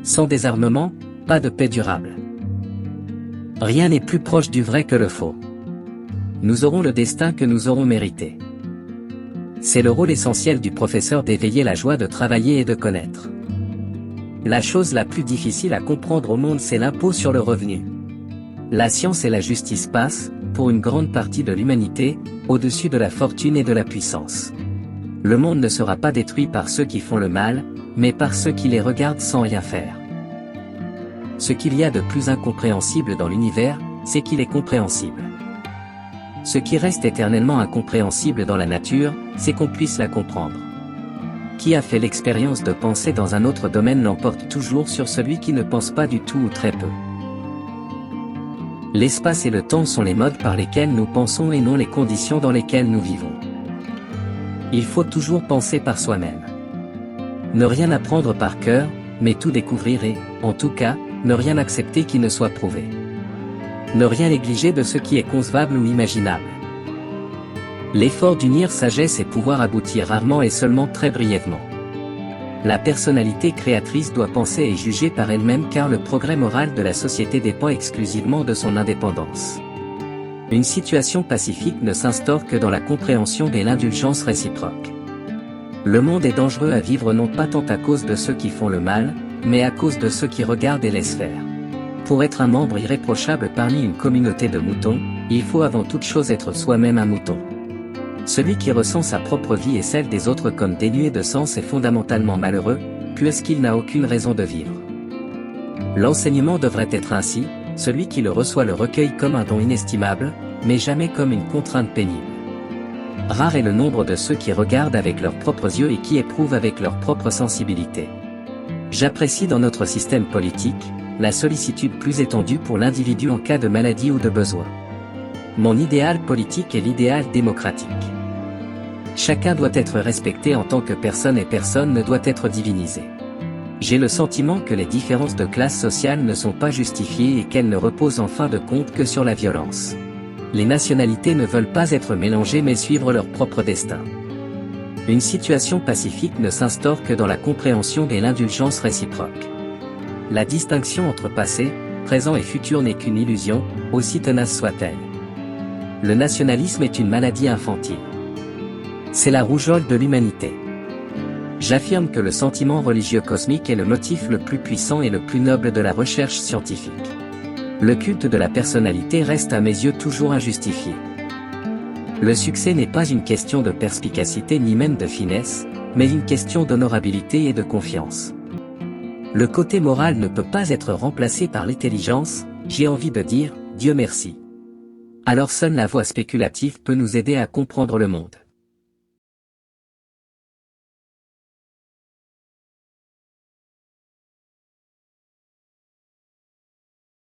Sans désarmement, pas de paix durable. Rien n'est plus proche du vrai que le faux. Nous aurons le destin que nous aurons mérité. C'est le rôle essentiel du professeur d'éveiller la joie de travailler et de connaître. La chose la plus difficile à comprendre au monde, c'est l'impôt sur le revenu. La science et la justice passent, pour une grande partie de l'humanité, au-dessus de la fortune et de la puissance. Le monde ne sera pas détruit par ceux qui font le mal, mais par ceux qui les regardent sans rien faire. Ce qu'il y a de plus incompréhensible dans l'univers, c'est qu'il est compréhensible. Ce qui reste éternellement incompréhensible dans la nature, c'est qu'on puisse la comprendre. Qui a fait l'expérience de penser dans un autre domaine l'emporte toujours sur celui qui ne pense pas du tout ou très peu. L'espace et le temps sont les modes par lesquels nous pensons et non les conditions dans lesquelles nous vivons. Il faut toujours penser par soi-même. Ne rien apprendre par cœur, mais tout découvrir et, en tout cas, ne rien accepter qui ne soit prouvé. Ne rien négliger de ce qui est concevable ou imaginable. L'effort d'unir sagesse et pouvoir aboutit rarement et seulement très brièvement. La personnalité créatrice doit penser et juger par elle-même car le progrès moral de la société dépend exclusivement de son indépendance. Une situation pacifique ne s'instaure que dans la compréhension et l'indulgence réciproque. Le monde est dangereux à vivre non pas tant à cause de ceux qui font le mal, mais à cause de ceux qui regardent et laissent faire. Pour être un membre irréprochable parmi une communauté de moutons, il faut avant toute chose être soi-même un mouton. Celui qui ressent sa propre vie et celle des autres comme dénuée de sens est fondamentalement malheureux, puisqu'il n'a aucune raison de vivre. L'enseignement devrait être ainsi, celui qui le reçoit le recueille comme un don inestimable, mais jamais comme une contrainte pénible. Rare est le nombre de ceux qui regardent avec leurs propres yeux et qui éprouvent avec leur propre sensibilité. J'apprécie dans notre système politique, la sollicitude plus étendue pour l'individu en cas de maladie ou de besoin. Mon idéal politique est l'idéal démocratique. Chacun doit être respecté en tant que personne et personne ne doit être divinisé. J'ai le sentiment que les différences de classe sociale ne sont pas justifiées et qu'elles ne reposent en fin de compte que sur la violence. Les nationalités ne veulent pas être mélangées mais suivre leur propre destin. Une situation pacifique ne s'instaure que dans la compréhension et l'indulgence réciproque. La distinction entre passé, présent et futur n'est qu'une illusion, aussi tenace soit-elle. Le nationalisme est une maladie infantile. C'est la rougeole de l'humanité. J'affirme que le sentiment religieux cosmique est le motif le plus puissant et le plus noble de la recherche scientifique. Le culte de la personnalité reste à mes yeux toujours injustifié. Le succès n'est pas une question de perspicacité ni même de finesse, mais une question d'honorabilité et de confiance. Le côté moral ne peut pas être remplacé par l'intelligence, j'ai envie de dire, Dieu merci. Alors seule la voie spéculative peut nous aider à comprendre le monde.